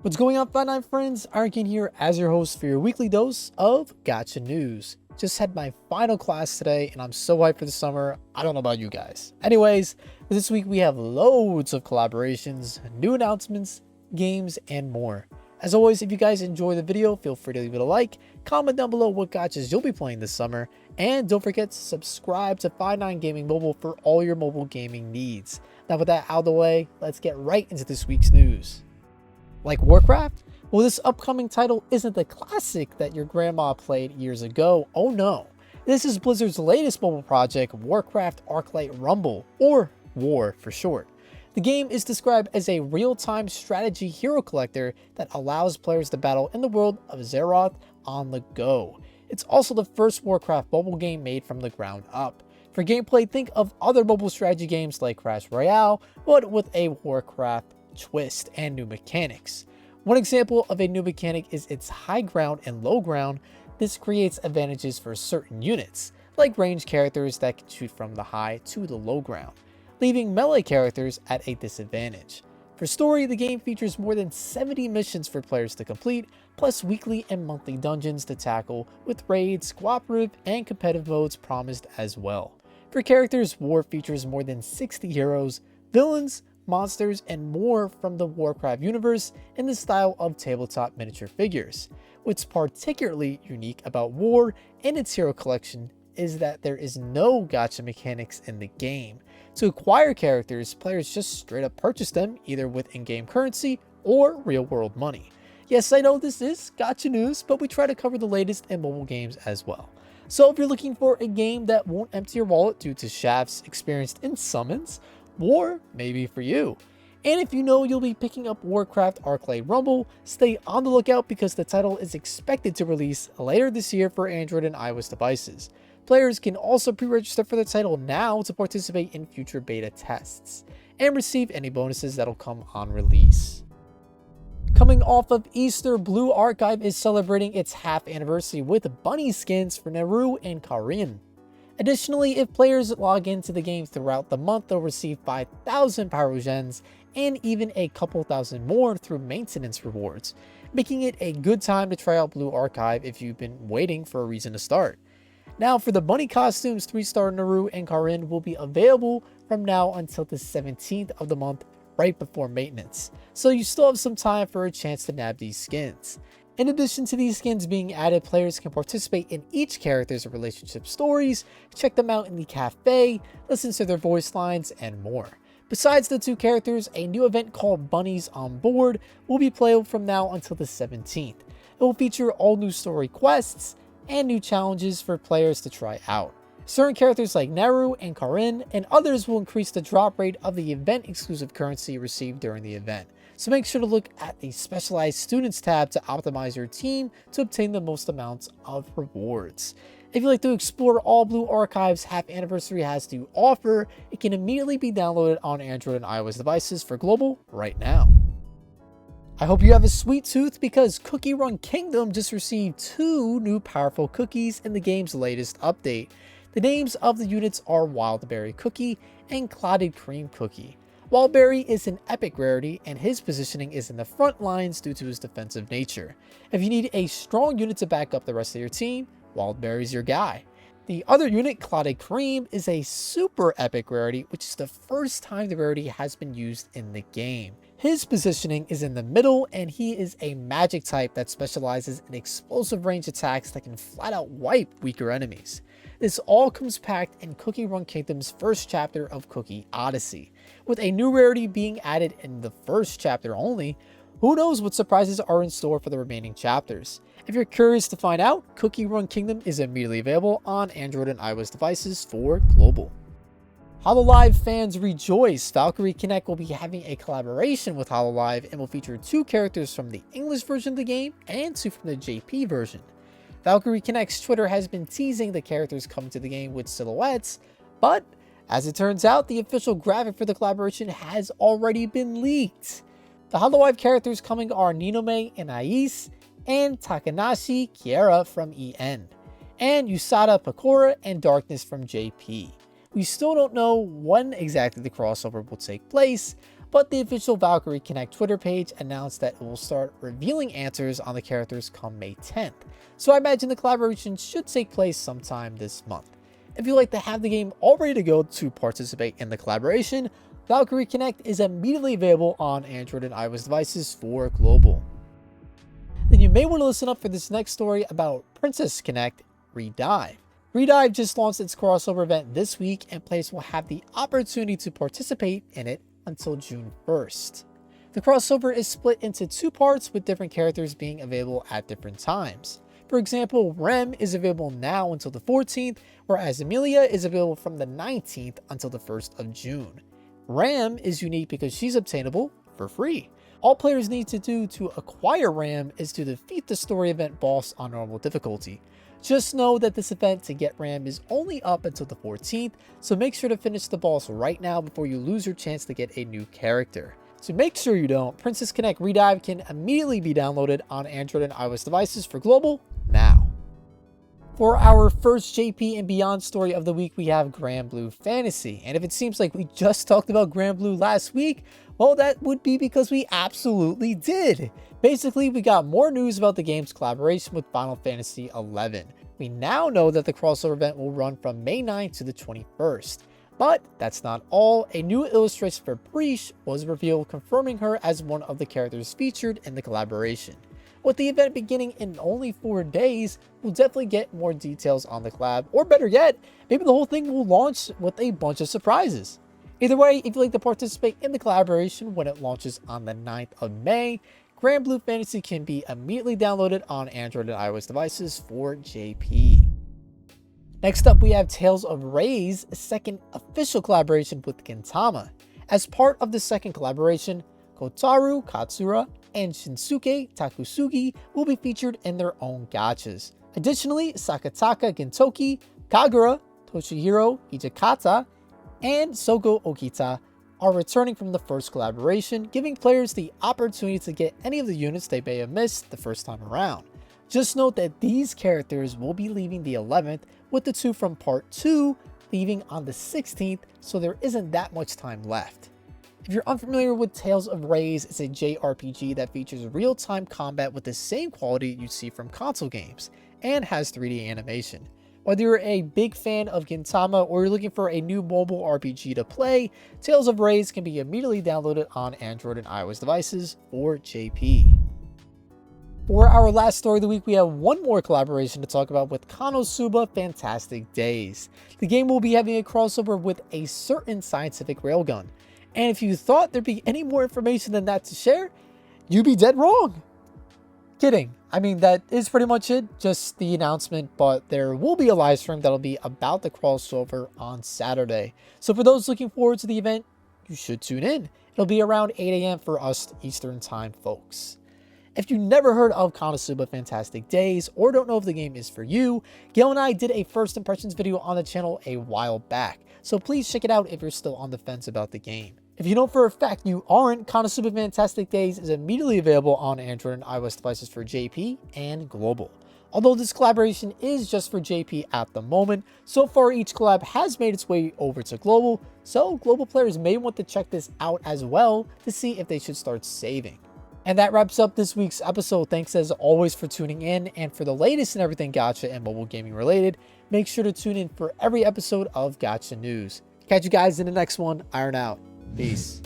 What's going on, Fat Nine friends? Iron here as your host for your weekly dose of Gacha news. Just had my final class today and I'm so hyped for the summer. I don't know about you guys. Anyways, this week we have loads of collaborations, new announcements, games, and more. As always, if you guys enjoy the video, feel free to leave it a like, comment down below what gachas you'll be playing this summer, and don't forget to subscribe to Fi9 Gaming Mobile for all your mobile gaming needs. Now with that out of the way, let's get right into this week's news. Like Warcraft? Well, this upcoming title isn't the classic that your grandma played years ago. Oh no. This is Blizzard's latest mobile project, Warcraft Arclight Rumble, or WAR for short. The game is described as a real-time strategy hero collector that allows players to battle in the world of Azeroth on the go. It's also the first Warcraft mobile game made from the ground up. For gameplay, think of other mobile strategy games like Clash Royale, but with a Warcraft twist and new mechanics. One example of a new mechanic is its high ground and low ground. This creates advantages for certain units, like ranged characters that can shoot from the high to the low ground, leaving melee characters at a disadvantage. For story, the game features more than 70 missions for players to complete, plus weekly and monthly dungeons to tackle, with raids, cooperative, and competitive modes promised as well. For characters, WAR features more than 60 heroes, villains, monsters, and more from the Warcraft universe in the style of tabletop miniature figures. What's particularly unique about WAR and its hero collection is that there is no gacha mechanics in the game. To acquire characters, players just straight up purchase them either with in-game currency or real-world money. Yes, I know this is gacha news, but we try to cover the latest in mobile games as well. So if you're looking for a game that won't empty your wallet due to shafts experienced in summons, WAR may be for you. And if you know you'll be picking up Warcraft Arclight Rumble, stay on the lookout because the title is expected to release later this year for Android and iOS devices. Players can also pre-register for the title now to participate in future beta tests, and receive any bonuses that'll come on release. Coming off of Easter, Blue Archive is celebrating its half anniversary with bunny skins for Naru and Karin. Additionally, if players log into the game throughout the month, they'll receive 5,000 Pyrogens and even a couple thousand more through maintenance rewards, making it a good time to try out Blue Archive if you've been waiting for a reason to start. Now for the bunny costumes, 3-star Naru and Karin will be available from now until the 17th of the month, right before maintenance, so you still have some time for a chance to nab these skins. In addition to these skins being added, players can participate in each character's relationship stories, check them out in the cafe, listen to their voice lines, and more. Besides the two characters, a new event called Bunnies on Board will be playable from now until the 17th. It will feature all new story quests and new challenges for players to try out. Certain characters like Naru and Karin and others will increase the drop rate of the event exclusive currency received during the event. So make sure to look at the specialized students tab to optimize your team to obtain the most amounts of rewards. If you'd like to explore all Blue Archive's half anniversary has to offer, it can immediately be downloaded on Android and iOS devices for global right now. I hope you have a sweet tooth because Cookie Run Kingdom just received 2 new powerful cookies in the game's latest update. The names of the units are Wildberry Cookie and Clouded Cream Cookie. Wildberry is an epic rarity and his positioning is in the front lines due to his defensive nature. If you need a strong unit to back up the rest of your team, Wildberry's your guy. The other unit, Clouded Cream, is a super epic rarity, which is the first time the rarity has been used in the game. His positioning is in the middle and he is a magic type that specializes in explosive range attacks that can flat out wipe weaker enemies. This all comes packed in Cookie Run Kingdom's first chapter of Cookie Odyssey. With a new rarity being added in the first chapter only, who knows what surprises are in store for the remaining chapters. If you're curious to find out, Cookie Run Kingdom is immediately available on Android and iOS devices for global. Hololive fans rejoice! Valkyrie Connect will be having a collaboration with Hololive and will feature 2 characters from the English version of the game and 2 from the JP version. Valkyrie Connect's Twitter has been teasing the characters coming to the game with silhouettes, but as it turns out, the official graphic for the collaboration has already been leaked. The Hololive characters coming are Ninome and Ais, and Takanashi Kiera from EN, and Usada Pakora and Darkness from JP. We still don't know when exactly the crossover will take place, but the official Valkyrie Connect Twitter page announced that it will start revealing answers on the characters come May 10th. So I imagine the collaboration should take place sometime this month. If you'd like to have the game all ready to go to participate in the collaboration, Valkyrie Connect is immediately available on Android and iOS devices for global. Then you may want to listen up for this next story about Princess Connect Redive. Redive just launched its crossover event this week, and players will have the opportunity to participate in it until June 1st. The crossover is split into two parts, with different characters being available at different times. For example, Rem is available now until the 14th, whereas Emilia is available from the 19th until the 1st of June. Ram is unique because she's obtainable for free. All players need to do to acquire Ram is to defeat the story event boss on normal difficulty. Just know that this event to get Ram is only up until the 14th, so make sure to finish the boss right now before you lose your chance to get a new character. To make sure you don't, Princess Connect Redive can immediately be downloaded on Android and iOS devices for global now. For our first JP and Beyond story of the week, we have Granblue Fantasy. And if it seems like we just talked about Granblue last week, well, that would be because we absolutely did. Basically, we got more news about the game's collaboration with Final Fantasy XI. We now know that the crossover event will run from May 9th to the 21st. But that's not all. A new illustration for Breach was revealed, confirming her as one of the characters featured in the collaboration. With the event beginning in only 4 days, we'll definitely get more details on the collab, or better yet, maybe the whole thing will launch with a bunch of surprises. Either way, if you'd like to participate in the collaboration when it launches on the 9th of May, Granblue Fantasy can be immediately downloaded on Android and iOS devices for JP. Next up, we have Tales of Ray's second official collaboration with Gintama. As part of the second collaboration, Kotaro Katsura and Shinsuke Takusugi will be featured in their own gachas. Additionally, Sakataka Gintoki, Kagura, Toshihiro Hijikata, and Soko Okita are returning from the first collaboration, giving players the opportunity to get any of the units they may have missed the first time around. Just note that these characters will be leaving the 11th, with the two from part 2 leaving on the 16th, so there isn't that much time left. If you're unfamiliar with Tales of Ray's, it's a JRPG that features real-time combat with the same quality you see from console games, and has 3D animation. Whether you're a big fan of Gintama or you're looking for a new mobile RPG to play, Tales of Ray's can be immediately downloaded on Android and iOS devices for JP. For our last story of the week, we have one more collaboration to talk about with Konosuba Fantastic Days. The game will be having a crossover with a certain scientific railgun. And if you thought there'd be any more information than that to share, you'd be dead wrong. Kidding. I mean, that is pretty much it, just the announcement, but there will be a live stream that'll be about the crossover on Saturday. So for those looking forward to the event, you should tune in. It'll be around 8 a.m. for us Eastern time, folks. If you never heard of Konosuba Fantastic Days or don't know if the game is for you, Gail and I did a first impressions video on the channel a while back, so please check it out if you're still on the fence about the game. If you know for a fact you aren't, Konosuba Fantastic Days is immediately available on Android and iOS devices for JP and global. Although this collaboration is just for JP at the moment, so far each collab has made its way over to global, so global players may want to check this out as well to see if they should start saving. And that wraps up this week's episode. Thanks as always for tuning in, and for the latest and everything Gacha and mobile gaming related, make sure to tune in for every episode of Gacha News. Catch you guys in the next one. Iron out. Peace.